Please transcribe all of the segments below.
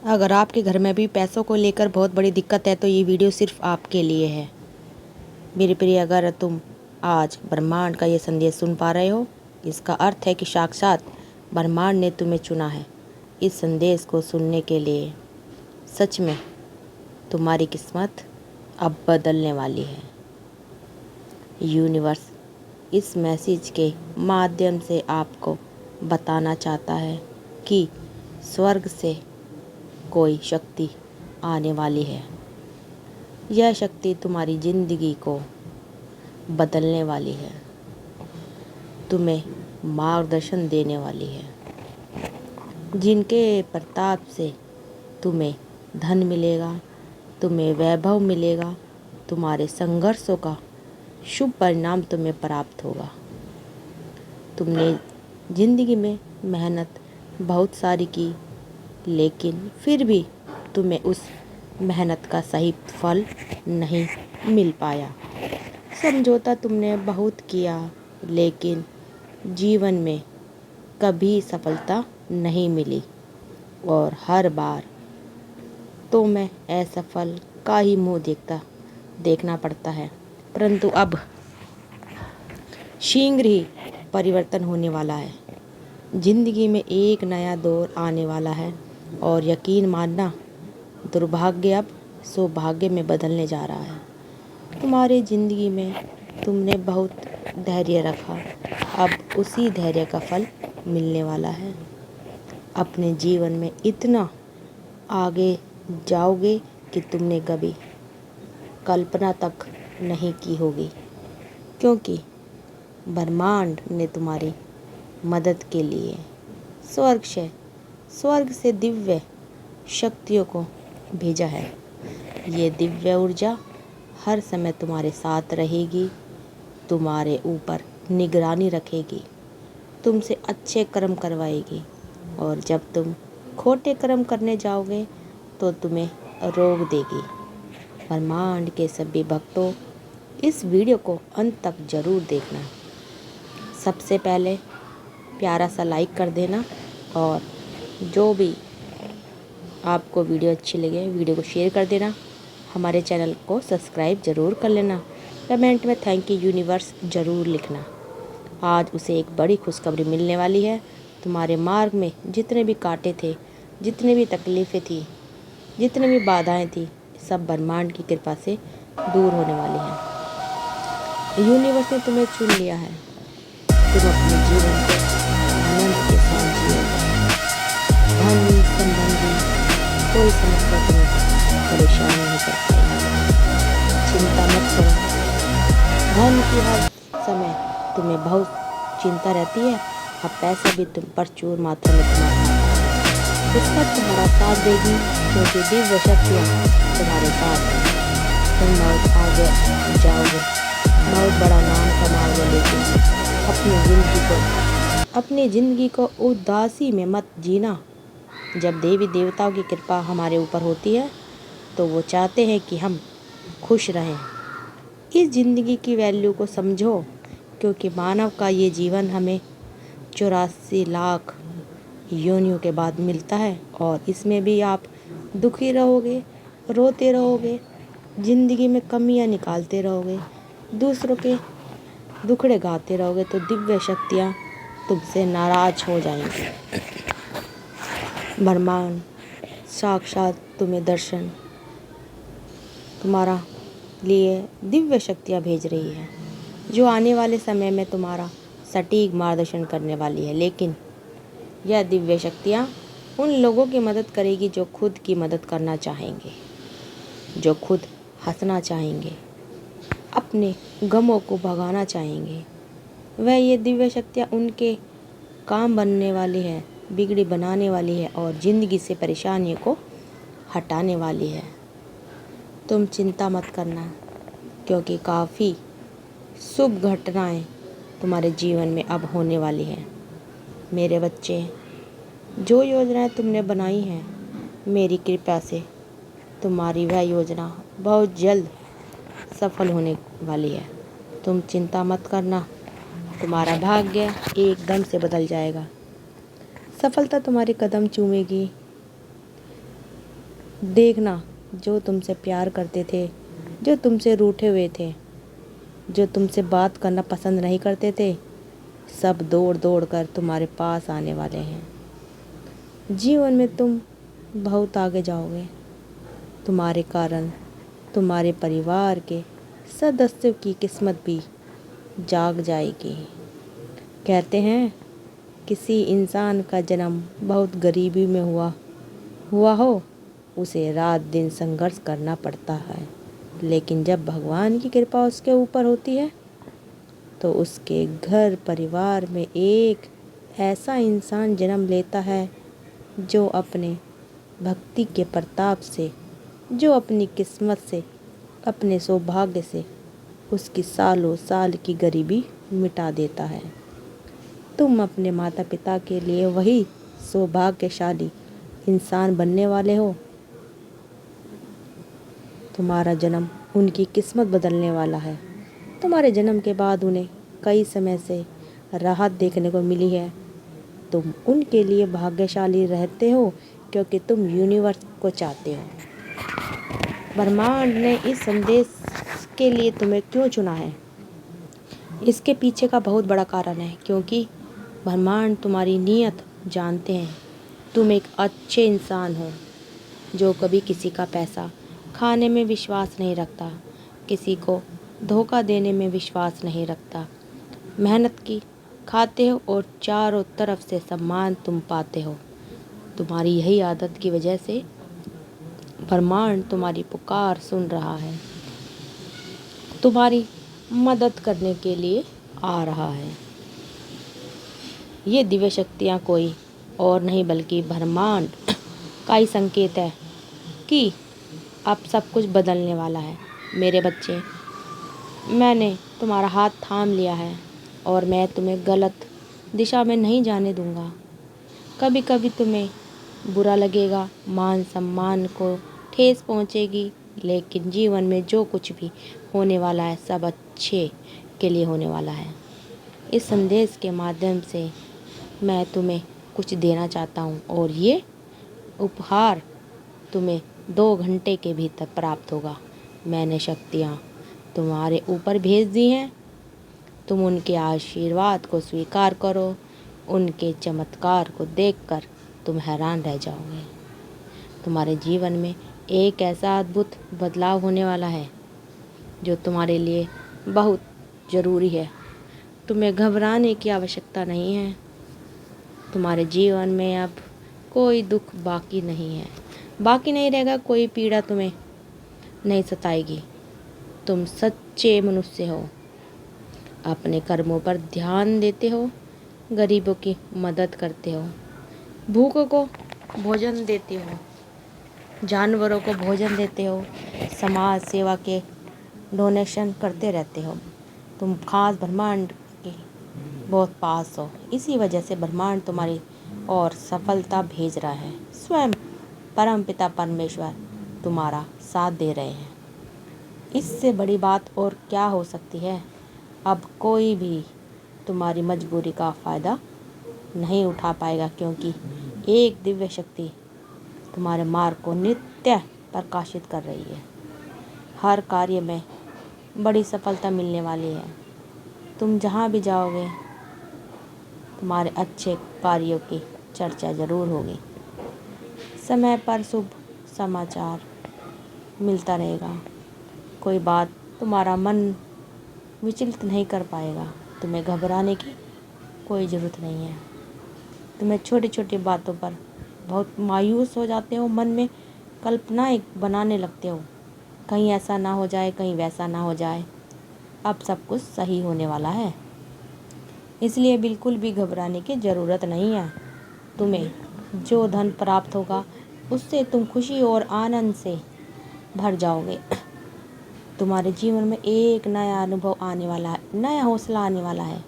अगर आपके घर में भी पैसों को लेकर बहुत बड़ी दिक्कत है तो ये वीडियो सिर्फ आपके लिए है। मेरे प्रिय, अगर तुम आज ब्रह्मांड का ये संदेश सुन पा रहे हो, इसका अर्थ है कि साक्षात ब्रह्मांड ने तुम्हें चुना है इस संदेश को सुनने के लिए। सच में तुम्हारी किस्मत अब बदलने वाली है। यूनिवर्स इस मैसेज के माध्यम से आपको बताना चाहता है कि स्वर्ग से कोई शक्ति आने वाली है। यह शक्ति तुम्हारी ज़िंदगी को बदलने वाली है, तुम्हें मार्गदर्शन देने वाली है, जिनके प्रताप से तुम्हें धन मिलेगा, तुम्हें वैभव मिलेगा, तुम्हारे संघर्षों का शुभ परिणाम तुम्हें प्राप्त होगा। तुमने ज़िंदगी में मेहनत बहुत सारी की, लेकिन फिर भी तुम्हें उस मेहनत का सही फल नहीं मिल पाया। समझौता तुमने बहुत किया, लेकिन जीवन में कभी सफलता नहीं मिली और हर बार तो मैं असफल का ही मुंह देखना पड़ता है। परंतु अब शीघ्र ही परिवर्तन होने वाला है। जिंदगी में एक नया दौर आने वाला है और यकीन मानना, दुर्भाग्य अब सौभाग्य में बदलने जा रहा है। तुम्हारे ज़िंदगी में तुमने बहुत धैर्य रखा, अब उसी धैर्य का फल मिलने वाला है। अपने जीवन में इतना आगे जाओगे कि तुमने कभी कल्पना तक नहीं की होगी, क्योंकि ब्रह्मांड ने तुम्हारी मदद के लिए स्वर्ग से दिव्य शक्तियों को भेजा है। ये दिव्य ऊर्जा हर समय तुम्हारे साथ रहेगी, तुम्हारे ऊपर निगरानी रखेगी, तुमसे अच्छे कर्म करवाएगी, और जब तुम खोटे कर्म करने जाओगे तो तुम्हें रोक देगी। ब्रह्मांड के सभी भक्तों, इस वीडियो को अंत तक ज़रूर देखना। सबसे पहले प्यारा सा लाइक कर देना, और जो भी आपको वीडियो अच्छी लगे वीडियो को शेयर कर देना। हमारे चैनल को सब्सक्राइब ज़रूर कर लेना। कमेंट में थैंक यू यूनिवर्स ज़रूर लिखना। आज उसे एक बड़ी खुशखबरी मिलने वाली है। तुम्हारे मार्ग में जितने भी कांटे थे, जितनी भी तकलीफ़ें थी, जितनी भी बाधाएं थी, सब ब्रह्मांड की कृपा से दूर होने वाली हैं। यूनिवर्स ने तुम्हें चुन लिया है। तुम अपने जीवन को आनंद के साथ जियो। धन संबंधी कोई समस्या तुम्हें परेशान नहीं कर पाएगी। चिंता मत करो। धन की हर समय तुम्हें बहुत चिंता रहती है। अब पैसा भी तुम प्रचुर मात्रा में तुम्हारा किस्मत तुम्हारा साथ देगी, क्योंकि दिव्य शक्तियाँ तुम्हारे साथ हैं। तुम बहुत आगे जाओगे, बहुत बड़ा नाम कमाओगे, लेकिन अपनी ज़िंदगी को उदासी में मत जीना। जब देवी देवताओं की कृपा हमारे ऊपर होती है तो वो चाहते हैं कि हम खुश रहें। इस ज़िंदगी की वैल्यू को समझो, क्योंकि मानव का ये जीवन हमें 84 लाख योनियों के बाद मिलता है, और इसमें भी आप दुखी रहोगे, रोते रहोगे, ज़िंदगी में कमियां निकालते रहोगे, दूसरों के दुखड़े गाते रहोगे, तो दिव्य शक्तियाँ तुमसे नाराज हो जाएंगी। ब्रह्मांड साक्षात तुम्हें दर्शन तुम्हारा लिए दिव्य शक्तियाँ भेज रही है, जो आने वाले समय में तुम्हारा सटीक मार्गदर्शन करने वाली है। लेकिन यह दिव्य शक्तियाँ उन लोगों की मदद करेगी जो खुद की मदद करना चाहेंगे, जो खुद हंसना चाहेंगे, अपने गमों को भगाना चाहेंगे। वह ये दिव्य शक्तियाँ उनके काम बनने वाली है, बिगड़ी बनाने वाली है, और ज़िंदगी से परेशानियों को हटाने वाली है। तुम चिंता मत करना, क्योंकि काफ़ी शुभ घटनाएं तुम्हारे जीवन में अब होने वाली हैं। मेरे बच्चे, जो योजनाएं तुमने बनाई हैं, मेरी कृपा से तुम्हारी वह योजना बहुत जल्द सफल होने वाली है। तुम चिंता मत करना, तुम्हारा भाग्य एकदम से बदल जाएगा। सफलता तुम्हारे कदम चूमेगी। देखना, जो तुमसे प्यार करते थे, जो तुमसे रूठे हुए थे, जो तुमसे बात करना पसंद नहीं करते थे, सब दौड़ दौड़ कर तुम्हारे पास आने वाले हैं। जीवन में तुम बहुत आगे जाओगे। तुम्हारे कारण तुम्हारे परिवार के सदस्यों की किस्मत भी जाग जाएगी। कहते हैं किसी इंसान का जन्म बहुत गरीबी में हुआ हो, उसे रात दिन संघर्ष करना पड़ता है, लेकिन जब भगवान की कृपा उसके ऊपर होती है तो उसके घर परिवार में एक ऐसा इंसान जन्म लेता है जो अपने भक्ति के प्रताप से, जो अपनी किस्मत से, अपने सौभाग्य से उसकी सालों साल की गरीबी मिटा देता है। तुम अपने माता पिता के लिए वही सौभाग्यशाली इंसान बनने वाले हो। तुम्हारा जन्म उनकी किस्मत बदलने वाला है। तुम्हारे जन्म के बाद उन्हें कई समय से राहत देखने को मिली है। तुम उनके लिए भाग्यशाली रहते हो क्योंकि तुम यूनिवर्स को चाहते हो। ब्रह्मांड ने इस संदेश के लिए तुम्हें क्यों चुना है? इसके पीछे का बहुत बड़ा कारण है, क्योंकि ब्रह्मांड तुम्हारी नीयत जानते हैं। तुम एक अच्छे इंसान हो जो कभी किसी का पैसा खाने में विश्वास नहीं रखता, किसी को धोखा देने में विश्वास नहीं रखता। मेहनत की खाते हो और चारों तरफ से सम्मान तुम पाते हो। तुम्हारी यही आदत की वजह से ब्रह्मांड तुम्हारी पुकार सुन रहा है, तुम्हारी मदद करने के लिए आ रहा है। ये दिव्य शक्तियाँ कोई और नहीं बल्कि ब्रह्मांड का ही संकेत है कि अब सब कुछ बदलने वाला है। मेरे बच्चे, मैंने तुम्हारा हाथ थाम लिया है और मैं तुम्हें गलत दिशा में नहीं जाने दूंगा। कभी कभी तुम्हें बुरा लगेगा, मान सम्मान को ठेस पहुंचेगी, लेकिन जीवन में जो कुछ भी होने वाला है सब अच्छे के लिए होने वाला है। इस संदेश के माध्यम से मैं तुम्हें कुछ देना चाहता हूँ और ये उपहार तुम्हें 2 घंटे के भीतर प्राप्त होगा। मैंने शक्तियाँ तुम्हारे ऊपर भेज दी हैं। तुम उनके आशीर्वाद को स्वीकार करो। उनके चमत्कार को देखकर तुम हैरान रह जाओगे। तुम्हारे जीवन में एक ऐसा अद्भुत बदलाव होने वाला है जो तुम्हारे लिए बहुत ज़रूरी है। तुम्हें घबराने की आवश्यकता नहीं है। तुम्हारे जीवन में अब कोई दुख बाकी नहीं रहेगा, कोई पीड़ा तुम्हें नहीं सताएगी। तुम सच्चे मनुष्य हो, अपने कर्मों पर ध्यान देते हो, गरीबों की मदद करते हो, भूखों को भोजन देते हो, जानवरों को भोजन देते हो, समाज सेवा के डोनेशन करते रहते हो। तुम खास ब्रह्मांड के बहुत पास हो। इसी वजह से ब्रह्मांड तुम्हारी और सफलता भेज रहा है। स्वयं परम पिता परमेश्वर तुम्हारा साथ दे रहे हैं। इससे बड़ी बात और क्या हो सकती है? अब कोई भी तुम्हारी मजबूरी का फ़ायदा नहीं उठा पाएगा, क्योंकि एक दिव्य शक्ति तुम्हारे मार्ग को नित्य प्रकाशित कर रही है। हर कार्य में बड़ी सफलता मिलने वाली है। तुम जहाँ भी जाओगे तुम्हारे अच्छे कार्यों की चर्चा ज़रूर होगी। समय पर शुभ समाचार मिलता रहेगा। कोई बात तुम्हारा मन विचलित नहीं कर पाएगा। तुम्हें घबराने की कोई ज़रूरत नहीं है। तुम्हें छोटी छोटी बातों पर बहुत मायूस हो जाते हो, मन में कल्पनाएं बनाने लगते हो, कहीं ऐसा ना हो जाए, कहीं वैसा ना हो जाए। अब सब कुछ सही होने वाला है, इसलिए बिल्कुल भी घबराने की ज़रूरत नहीं है। तुम्हें जो धन प्राप्त होगा उससे तुम खुशी और आनंद से भर जाओगे। तुम्हारे जीवन में एक नया अनुभव आने वाला है, नया हौसला आने वाला है।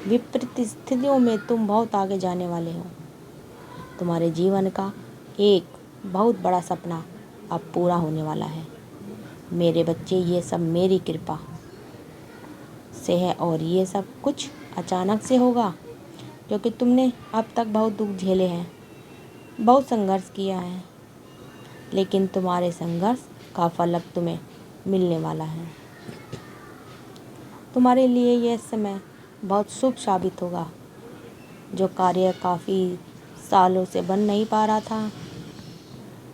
विपरीत स्थितियों में तुम बहुत आगे जाने वाले हो। तुम्हारे जीवन का एक बहुत बड़ा सपना अब पूरा होने वाला है। मेरे बच्चे, ये सब मेरी कृपा से है और ये सब कुछ अचानक से होगा, क्योंकि तुमने अब तक बहुत दुख झेले हैं, बहुत संघर्ष किया है। लेकिन तुम्हारे संघर्ष का फल अब तुम्हें मिलने वाला है। तुम्हारे लिए यह समय बहुत शुभ साबित होगा। जो कार्य काफ़ी सालों से बन नहीं पा रहा था,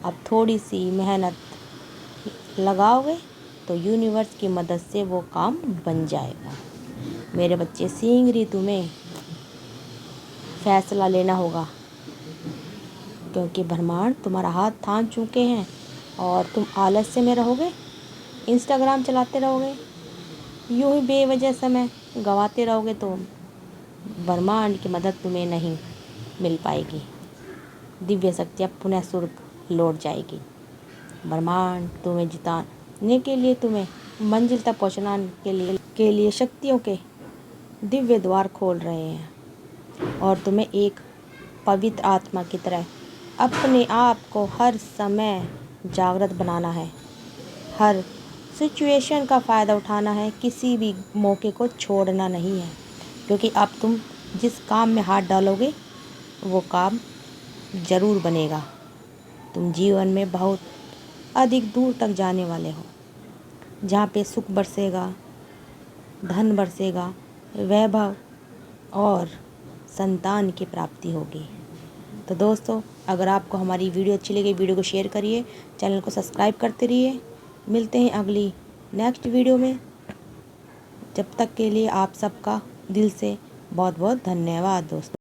अब थोड़ी सी मेहनत लगाओगे तो यूनिवर्स की मदद से वो काम बन जाएगा। मेरे बच्चे, सिंह ऋतु में फैसला लेना होगा, क्योंकि ब्रह्मांड तुम्हारा हाथ थाम चुके हैं और तुम आलस्य में रहोगे, इंस्टाग्राम चलाते रहोगे, यूं ही बेवजह समय गंवाते रहोगे तो ब्रह्मांड की मदद तुम्हें नहीं मिल पाएगी। दिव्य शक्ति अब पुनः स्वर्ग लौट जाएगी। ब्रह्मांड तुम्हें जिताने के लिए, तुम्हें मंजिल तक पहुंचाने के लिए शक्तियों के दिव्य द्वार खोल रहे हैं और तुम्हें एक पवित्र आत्मा की तरह अपने आप को हर समय जागृत बनाना है। हर सिचुएशन का फ़ायदा उठाना है, किसी भी मौके को छोड़ना नहीं है, क्योंकि अब तुम जिस काम में हाथ डालोगे वो काम ज़रूर बनेगा। तुम जीवन में बहुत अधिक दूर तक जाने वाले हो, जहाँ पे सुख बरसेगा, धन बरसेगा, वैभव और संतान की प्राप्ति होगी। तो दोस्तों, अगर आपको हमारी वीडियो अच्छी लगी, वीडियो को शेयर करिए, चैनल को सब्सक्राइब करते रहिए। मिलते हैं अगली नेक्स्ट वीडियो में। जब तक के लिए आप सबका दिल से बहुत बहुत धन्यवाद दोस्तों।